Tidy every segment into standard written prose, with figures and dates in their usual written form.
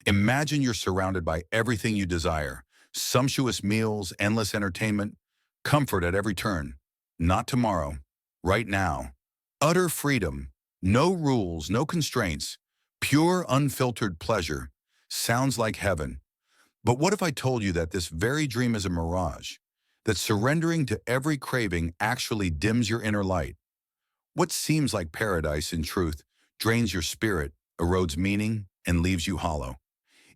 Imagine you're surrounded by everything you desire: sumptuous meals, endless entertainment, comfort at every turn. Not tomorrow, right now. Utter freedom, no rules, no constraints, pure unfiltered pleasure. Sounds like heaven. But what if I told you that this very dream is a mirage? That surrendering to every craving actually dims your inner light? What seems like paradise, in truth, drains your spirit, erodes meaning, and leaves you hollow.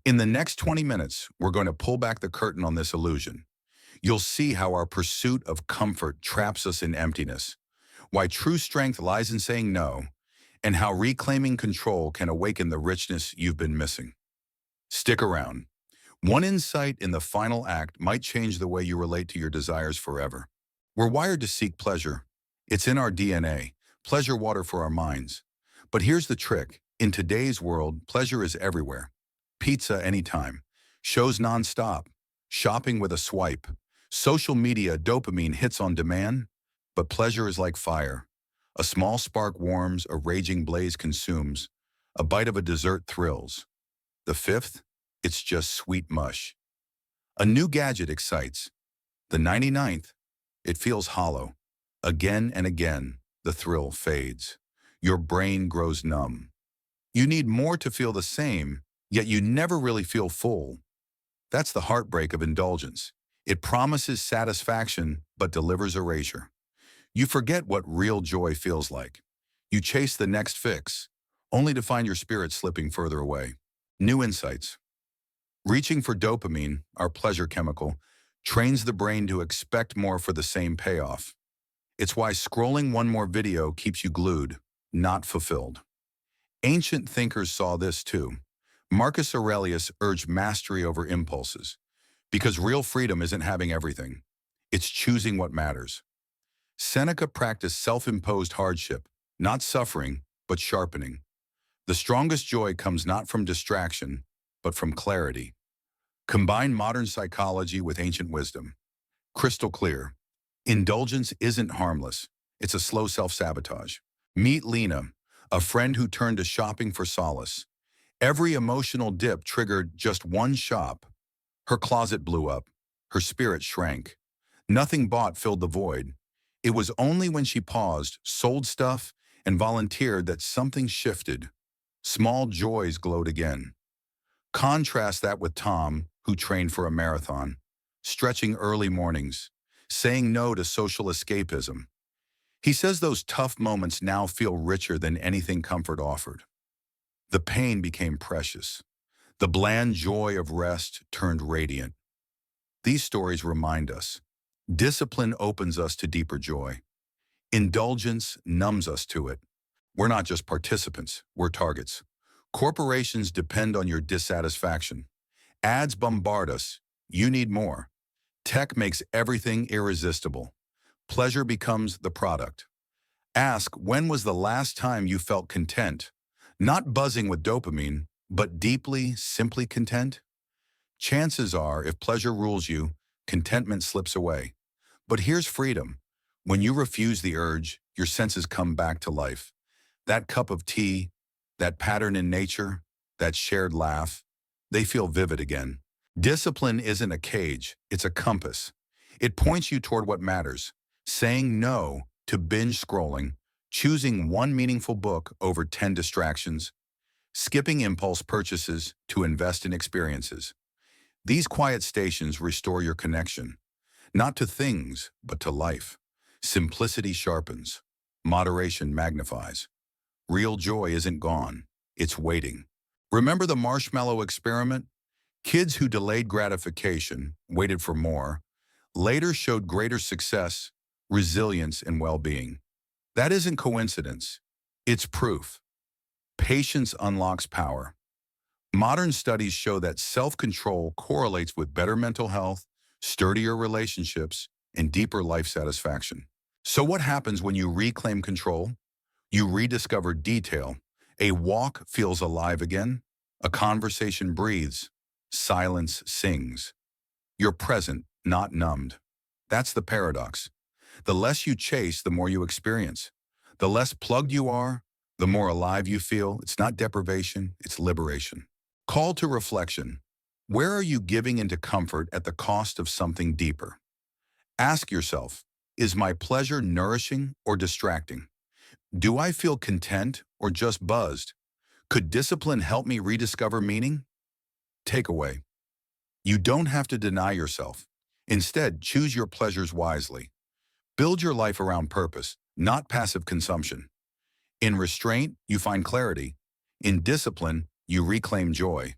In the next 20 minutes, we're going to pull back the curtain on this illusion. You'll see how our pursuit of comfort traps us in emptiness, why true strength lies in saying no, and how reclaiming control can awaken the richness you've been missing. Stick around. One insight in the final act might change the way you relate to your desires forever. We're wired to seek pleasure. It's in our DNA, pleasure water for our minds. But here's the trick. In today's world, pleasure is everywhere. Pizza anytime, shows nonstop, shopping with a swipe, social media dopamine hits on demand. But pleasure is like fire. A small spark warms, a raging blaze consumes, a bite of a dessert thrills. The fifth, it's just sweet mush. A new gadget excites. The 99th, it feels hollow. Again and again, the thrill fades. Your brain grows numb. You need more to feel the same, yet you never really feel full. That's the heartbreak of indulgence. It promises satisfaction, but delivers erasure. You forget what real joy feels like. You chase the next fix, only to find your spirit slipping further away. New insights. Reaching for dopamine, our pleasure chemical, trains the brain to expect more for the same payoff. It's why scrolling one more video keeps you glued, not fulfilled. Ancient thinkers saw this too. Marcus Aurelius urged mastery over impulses, because real freedom isn't having everything. It's choosing what matters. Seneca practiced self-imposed hardship, not suffering, but sharpening. The strongest joy comes not from distraction, but from clarity. Combine modern psychology with ancient wisdom. Crystal clear. Indulgence isn't harmless. It's a slow self-sabotage. Meet Lena, a friend who turned to shopping for solace. Every emotional dip triggered just one shop. Her closet blew up. Her spirit shrank. Nothing bought filled the void. It was only when she paused, sold stuff, and volunteered that something shifted. Small joys glowed again. Contrast that with Tom, who trained for a marathon, stretching early mornings, saying no to social escapism. He says those tough moments now feel richer than anything comfort offered. The pain became precious. The bland joy of rest turned radiant. These stories remind us, discipline opens us to deeper joy. Indulgence numbs us to it. We're not just participants, we're targets. Corporations depend on your dissatisfaction. Ads bombard us. You need more. Tech makes everything irresistible. Pleasure becomes the product. Ask, when was the last time you felt content? Not buzzing with dopamine, but deeply, simply content? Chances are, if pleasure rules you, contentment slips away. But here's freedom. When you refuse the urge, your senses come back to life. That cup of tea, that pattern in nature, that shared laugh, they feel vivid again. Discipline isn't a cage, it's a compass. It points you toward what matters. Saying no to binge scrolling, choosing one meaningful book over 10 distractions, skipping impulse purchases to invest in experiences. These quiet stations restore your connection, not to things, but to life. Simplicity sharpens. Moderation magnifies. Real joy isn't gone, it's waiting. Remember the marshmallow experiment? Kids who delayed gratification, waited for more, later showed greater success, resilience, and well-being. That isn't coincidence. It's proof. Patience unlocks power. Modern studies show that self-control correlates with better mental health, sturdier relationships, and deeper life satisfaction. So what happens when you reclaim control? You rediscover detail. A walk feels alive again. A conversation breathes. Silence sings. You're present, not numbed. That's the paradox. The less you chase, the more you experience. The less plugged you are, the more alive you feel. It's not deprivation, it's liberation. Call to reflection. Where are you giving into comfort at the cost of something deeper? Ask yourself, is my pleasure nourishing or distracting? Do I feel content or just buzzed? Could discipline help me rediscover meaning? Takeaway. You don't have to deny yourself. Instead, choose your pleasures wisely. Build your life around purpose, not passive consumption. In restraint, you find clarity. In discipline, you reclaim joy.